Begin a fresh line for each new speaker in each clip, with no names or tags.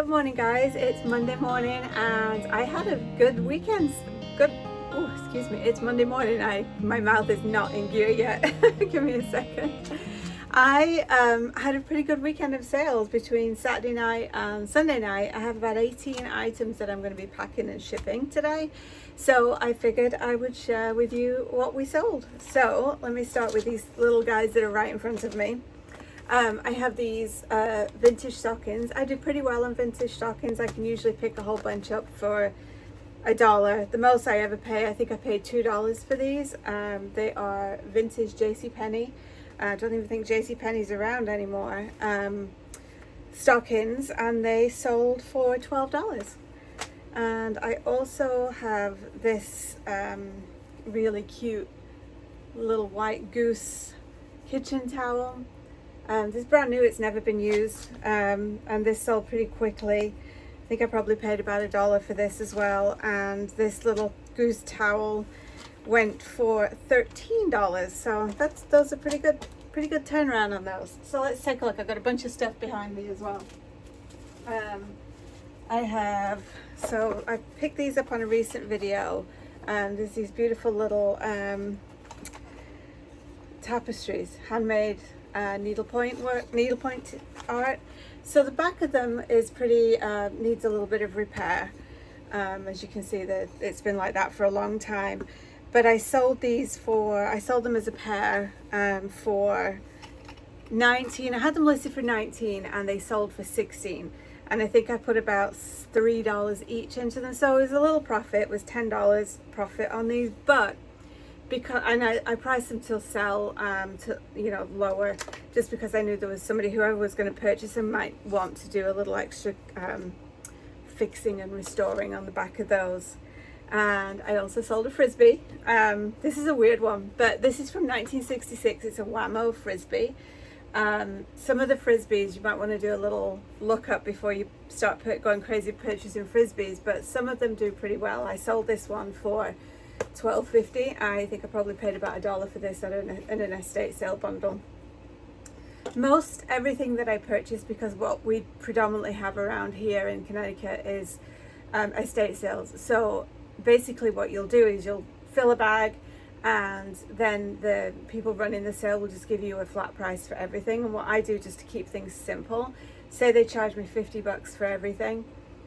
Good morning, guys. It's Monday morning and I had a good weekend. Excuse me, it's Monday morning. My mouth is not in gear yet. Give me a second. I had a pretty good weekend of sales between Saturday night and Sunday night. I have about 18 items that I'm going to be packing and shipping today. So I figured I would share with you what we sold. So let me start with these little guys that are right in front of me. I have these vintage stockings. I do pretty well on vintage stockings. I can usually pick a whole bunch up for $1. The most I ever pay, I think I paid $2 for these. They are vintage JCPenney. I don't even think JCPenney's around anymore. Stockings, and they sold for $12. And I also have this really cute little white goose kitchen towel. This is brand new, it's never been used, and this sold pretty quickly. I think I probably paid about $1 for this as well, and this little goose towel went for $13, so those are pretty good turnaround on those. So let's take a look. I've got a bunch of stuff behind me as well. I picked these up on a recent video, and there's these beautiful little tapestries, handmade needlepoint art. So the back of them is pretty needs a little bit of repair. As you can see, that it's been like that for a long time. But I sold them as a pair for $19. I had them listed for $19 and they sold for $16. And I think I put about $3 each into them. So it was a little profit. It was $10 profit on these, but I priced them to sell to lower, just because I knew there was somebody, whoever was going to purchase them might want to do a little extra fixing and restoring on the back of those. And I also sold a frisbee. This is a weird one, but this is from 1966. It's a Whammo frisbee. Some of the frisbees you might want to do a little look up before you start going crazy purchasing frisbees, but some of them do pretty well. I sold this one for $12.50. I think I probably paid about $1 for this in an estate sale bundle. Most everything that I purchase, because what we predominantly have around here in Connecticut is estate sales. So basically what you'll do is you'll fill a bag, and then the people running the sale will just give you a flat price for everything. And what I do, just to keep things simple, say they charge me $50 for everything,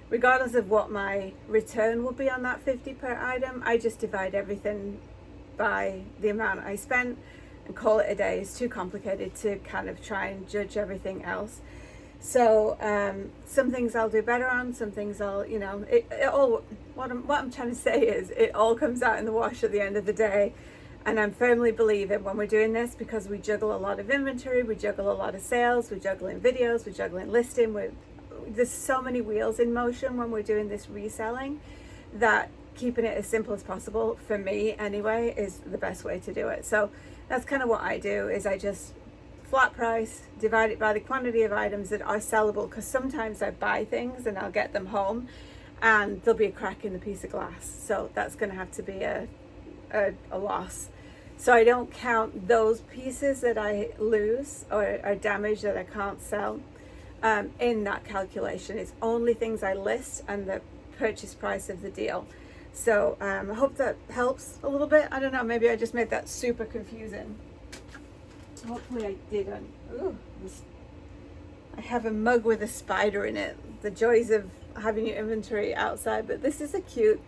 regardless of what my return will be on that $50 per item, I just divide everything by the amount I spent and call it a day. It's too complicated to kind of try and judge everything else. So some things I'll do better on, some things I'll, what I'm trying to say is it all comes out in the wash at the end of the day. And I'm firmly believing when we're doing this, because we juggle a lot of inventory, we juggle a lot of sales, we're juggling videos, we're juggling listing, there's so many wheels in motion when we're doing this reselling, that keeping it as simple as possible, for me anyway, is the best way to do it. So that's kind of what I do, is I just flat price, divide it by the quantity of items that are sellable, because sometimes I buy things and I'll get them home and there'll be a crack in the piece of glass, so that's going to have to be a loss. So I don't count those pieces that I lose or are damaged that I can't sell in that calculation. It's only things I list and the purchase price of the deal. So I hope that helps a little bit. I don't know, maybe I just made that super confusing. Hopefully I didn't. Ooh, I have a mug with a spider in it. The joys of having your inventory outside. But this is a cute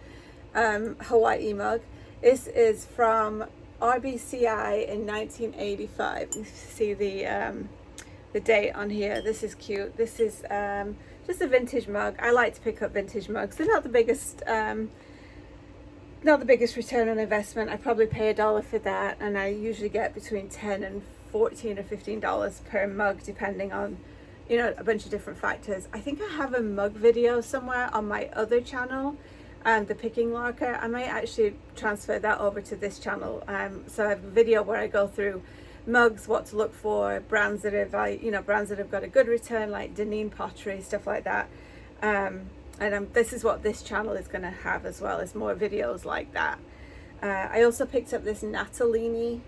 Hawaii mug. This is from RBCI in 1985. You see the date on here. This is cute. This is just a vintage mug. I like to pick up vintage mugs. They're not the biggest return on investment. I probably pay $1 for that, and I usually get between $10 and $14 or $15 per mug, depending on a bunch of different factors. I think I have a mug video somewhere on my other channel, the Picking Larker. I might actually transfer that over to this channel. So I have a video where I go through mugs, what to look for, brands that have got a good return, like Deneen pottery, stuff like that. And this is what this channel is going to have as well, as more videos like that. I also picked up this Natalini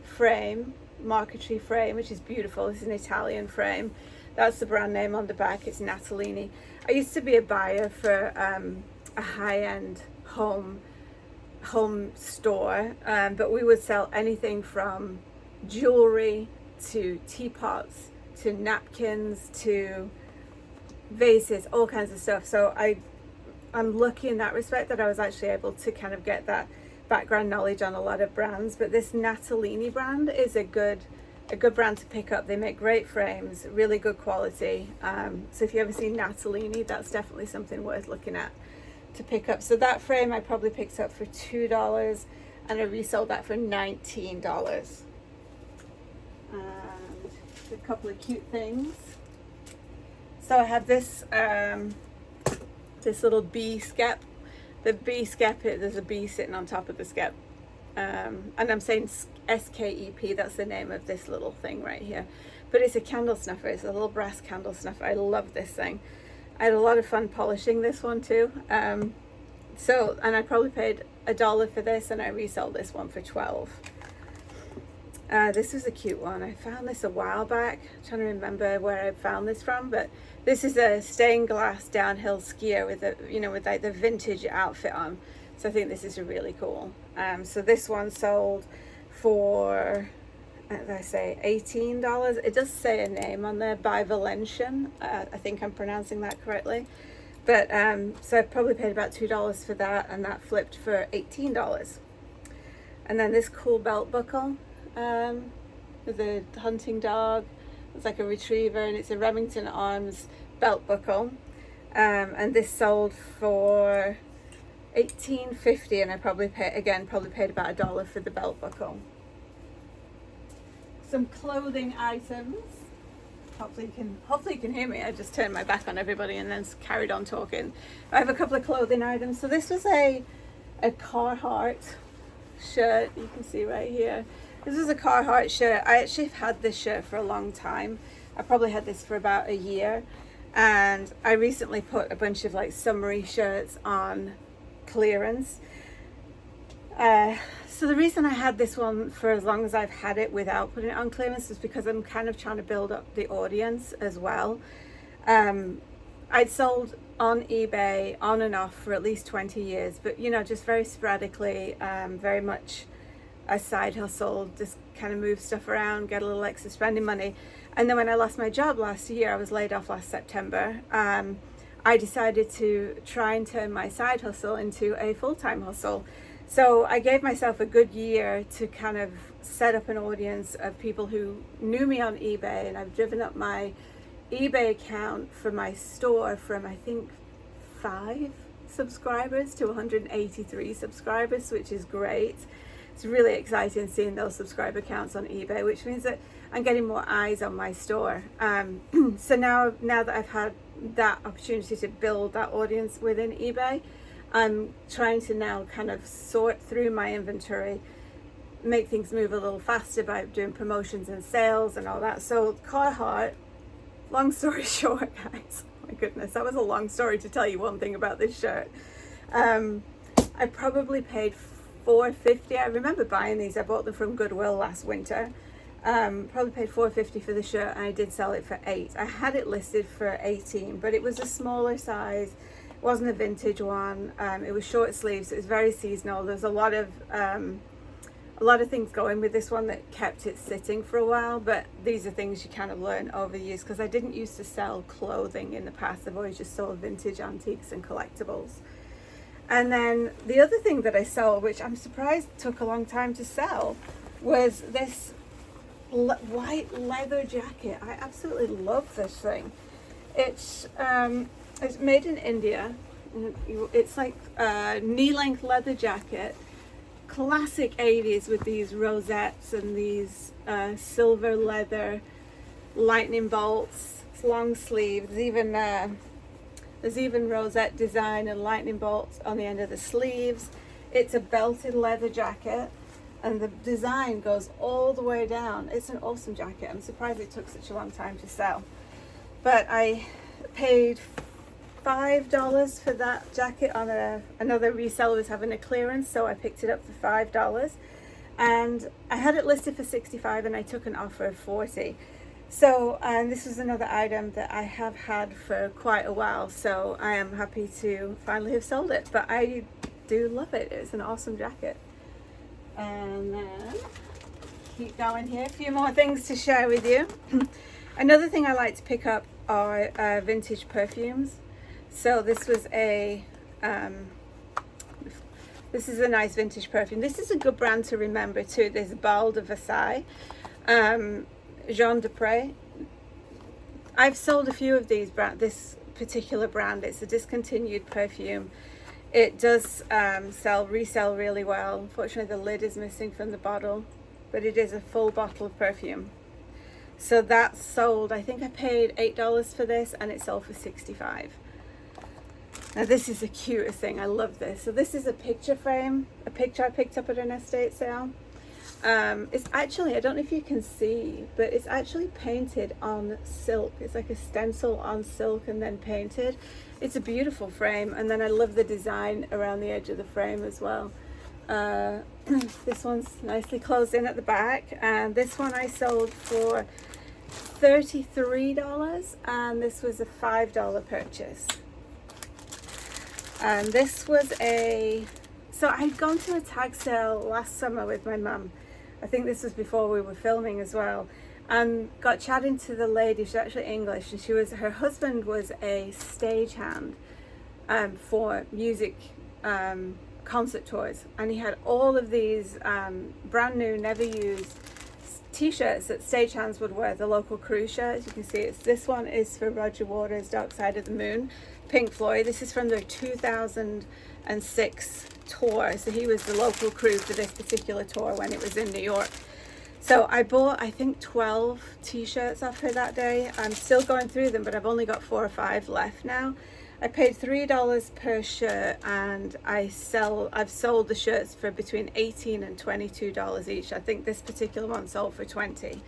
frame, marquetry frame, which is beautiful. This is an Italian frame. That's the brand name on the back. It's Natalini. I used to be a buyer for a high-end home store, but we would sell anything from jewelry to teapots to napkins to vases, all kinds of stuff. So I'm lucky in that respect that I was actually able to kind of get that background knowledge on a lot of brands. But this Natalini brand is a good brand to pick up. They make great frames, really good quality. So if you ever see Natalini, that's definitely something worth looking at to pick up. So that frame I probably picked up for $2 and I resold that for $19. And a couple of cute things. So I have this this little bee skep. The bee skep, there's a bee sitting on top of the skep. And I'm saying SKEP, that's the name of this little thing right here. But it's a candle snuffer, it's a little brass candle snuffer. I love this thing. I had a lot of fun polishing this one too. And I probably paid $1 for this, and I resold this one for $12. This was a cute one. I found this a while back. I'm trying to remember where I found this from, but this is a stained glass downhill skier with with like the vintage outfit on. So I think this is really cool. So this one sold for, as I say, $18. It does say a name on there, by Valencian. I think I'm pronouncing that correctly. But so I probably paid about $2 for that, and that flipped for $18. And then this cool belt buckle with a hunting dog. It's like a retriever, and it's a Remington Arms belt buckle. And this sold for $18.50, and I probably paid about $1 for the belt buckle. Some clothing items. Hopefully you can hear me. I just turned my back on everybody and then carried on talking. I have a couple of clothing items. So this was a Carhartt shirt. You can see right here. This is a Carhartt shirt. I actually have had this shirt for a long time. I probably had this for about a year, and I recently put a bunch of like summery shirts on clearance. So the reason I had this one for as long as I've had it without putting it on clearance is because I'm kind of trying to build up the audience as well. I'd sold on eBay on and off for at least 20 years, but just very sporadically, very much a side hustle, just kind of move stuff around, get a little extra spending money. And then when I lost my job last year, I was laid off last September. I decided to try and turn my side hustle into a full-time hustle. So I gave myself a good year to kind of set up an audience of people who knew me on eBay, and I've driven up my eBay account for my store from I think 5 subscribers to 183 subscribers, which is great. It's really exciting seeing those subscriber counts on eBay, which means that I'm getting more eyes on my store. So now that I've had that opportunity to build that audience within eBay, I'm trying to now kind of sort through my inventory, make things move a little faster by doing promotions and sales and all that. So Carhartt, long story short, guys, my goodness, that was a long story to tell you one thing about this shirt. I probably paid $4.50. I remember buying these. I bought them from Goodwill last winter. Probably paid $4.50 for the shirt, and I did sell it for $8. I had it listed for $18, but it was a smaller size. It wasn't a vintage one. It was short sleeves. It was very seasonal. There's a lot of things going with this one that kept it sitting for a while, but these are things you kind of learn over the years, because I didn't used to sell clothing in the past. I've always just sold vintage antiques and collectibles. And then the other thing that I sold, which I'm surprised took a long time to sell, was this white leather jacket. I absolutely love this thing. It's made in India. It's like a knee-length leather jacket, classic 80s, with these rosettes and these silver leather lightning bolts. It's long sleeves. There's even rosette design and lightning bolts on the end of the sleeves. It's a belted leather jacket, and the design goes all the way down. It's an awesome jacket. I'm surprised it took such a long time to sell. But I paid $5 for that jacket on another reseller was having a clearance, so I picked it up for $5. And I had it listed for $65, and I took an offer of $40. So, and this was another item that I have had for quite a while, so I am happy to finally have sold it. But I do love it. It's an awesome jacket. And then keep going here. A few more things to share with you. Another thing I like to pick up are vintage perfumes. So this was a this is a nice vintage perfume. This is a good brand to remember too. There's Bal de Versailles, Jean de Pré. I've sold a few of these this particular brand. It's a discontinued perfume. It does resell really well. Unfortunately, the lid is missing from the bottle, but it is a full bottle of perfume. So that's sold. I think I paid $8 for this, and it sold for $65. Now this is the cutest thing. I love this. So this is a picture frame, a picture I picked up at an estate sale. It's actually, I don't know if you can see, but it's actually painted on silk. It's like a stencil on silk and then painted. It's a beautiful frame, and then I love the design around the edge of the frame as well. This one's nicely closed in at the back, and this one I sold for $33, and this was a $5 purchase. And this was so I'd gone to a tag sale last summer with my mum. I think this was before we were filming as well, and got chatting to the lady. She's actually English, and her husband was a stagehand for music concert tours, and he had all of these brand new, never used t-shirts that stagehands would wear, the local cruise shirts. You can see this one is for Roger Waters' Dark Side of the Moon, Pink Floyd. This is from their 2006 tour. So he was the local crew for this particular tour when it was in New York. So I bought, I think, 12 t-shirts off her that day. I'm still going through them, but I've only got 4 or 5 left now. I paid $3 per shirt, and I've sold the shirts for between $18 and $22 each. I think this particular one sold for $20.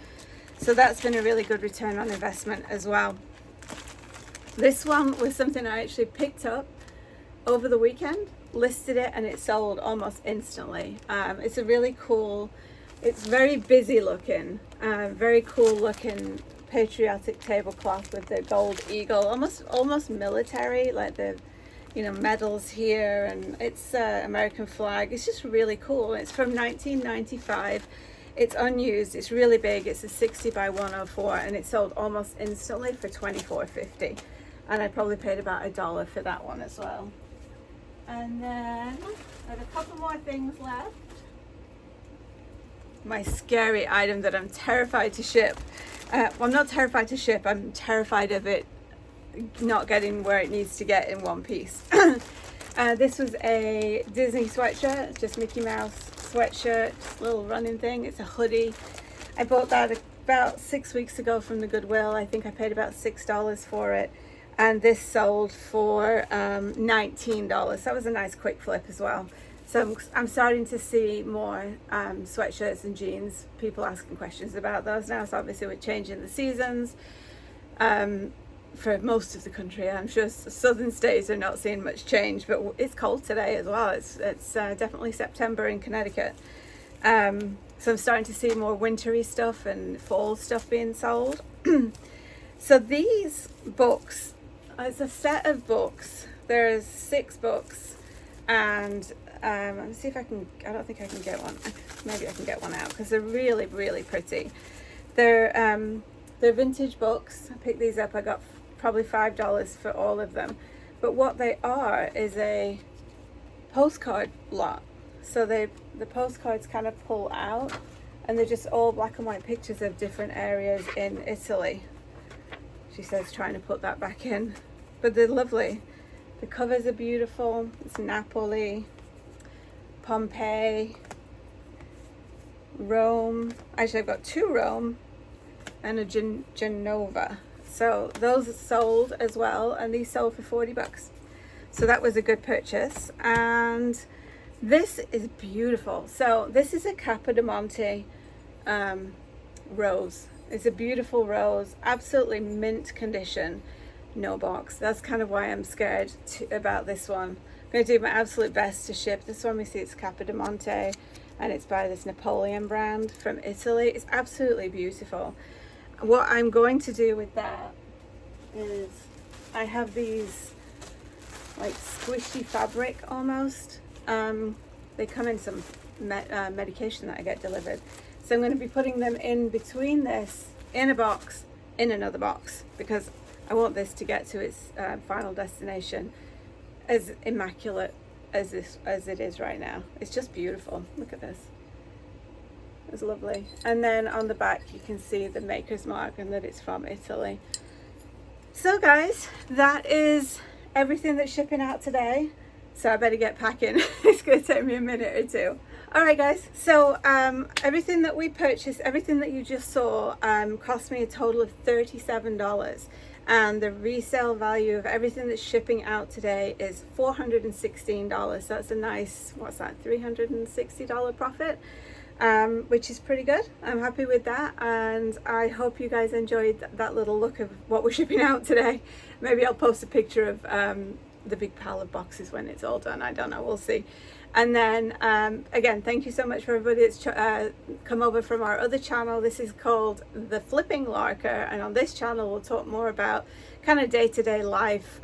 So that's been a really good return on investment as well. This one was something I actually picked up over the weekend, listed it, and it sold almost instantly. It's a really cool, it's very busy looking, very cool looking patriotic tablecloth with the gold eagle, almost military, like the medals here, and it's American flag. It's just really cool. It's from 1995. It's unused. It's really big. It's a 60 by 104, and it sold almost instantly for $24.50. And I probably paid about $1 for that one as well. And then I have a couple more things left. My scary item that I'm terrified to ship. Well, I'm not terrified to ship. I'm terrified of it not getting where it needs to get in one piece. This was a Disney sweatshirt, just Mickey Mouse sweatshirt, little running thing. It's a hoodie. I bought that about 6 weeks ago from the Goodwill. I think I paid about $6 for it. And this sold for $19. That was a nice quick flip as well. So I'm starting to see more sweatshirts and jeans, people asking questions about those now. So obviously we're changing the seasons for most of the country. I'm sure southern states are not seeing much change, but it's cold today as well. It's definitely September in Connecticut. So I'm starting to see more wintry stuff and fall stuff being sold. So these books, it's a set of books. There's 6 books, and let me see if I don't think I can get one. Maybe I can get one out because they're really, really pretty. They're vintage books. I picked these up. I got probably $5 for all of them. But what they are is a postcard lot. So the postcards kind of pull out, and they're just all black and white pictures of different areas in Italy. She says trying to put that back in, but they're lovely. The covers are beautiful. It's Napoli, Pompeii, Rome. Actually, I've got 2 Rome and a Genova. So those sold as well, and these sold for $40. So that was a good purchase. And this is beautiful. So this is a Capodimonte rose. It's a beautiful rose, absolutely mint condition, no box. That's kind of why I'm scared about this one. I'm going to do my absolute best to ship this one. We see it's Capodimonte, and it's by this Napoleon brand from Italy. It's absolutely beautiful. what I'm going to do with that is I have these like squishy fabric almost. They come in some medication that I get delivered. So I'm going to be putting them in between this, in a box, in another box, because I want this to get to its final destination as immaculate as it is right now. It's just beautiful. Look at this. It's lovely. And then on the back you can see the maker's mark and that it's from Italy. So guys, that is everything that's shipping out today. So I better get packing. It's going to take me a minute or two. Alright guys, so everything that we purchased, everything that you just saw, cost me a total of $37. And the resale value of everything that's shipping out today is $416. So that's a nice, what's that, $360 profit, which is pretty good. I'm happy with that, and I hope you guys enjoyed that little look of what we're shipping out today. Maybe I'll post a picture of the big pile of boxes when it's all done. I don't know, we'll see. And then again, thank you so much for everybody that's come over from our other channel. This is called The Flipping Larker, and on this channel we'll talk more about kind of day-to-day life,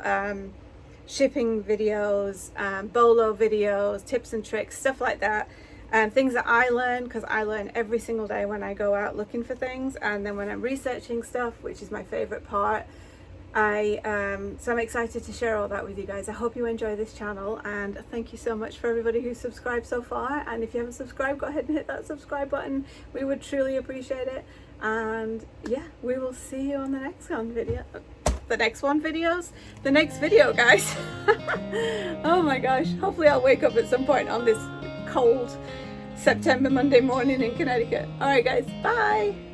shipping videos, BOLO videos, tips and tricks, stuff like that, and things that I learn, because I learn every single day when I go out looking for things, and then when I'm researching stuff, which is my favorite part. So I'm excited to share all that with you guys. I hope you enjoy this channel, and thank you so much for everybody who's subscribed so far. And if you haven't subscribed, go ahead and hit that subscribe button. We would truly appreciate it. And yeah, we will see you on the next video. The next video, guys. Oh my gosh, hopefully I'll wake up at some point on this cold September Monday morning in Connecticut. All right guys, bye.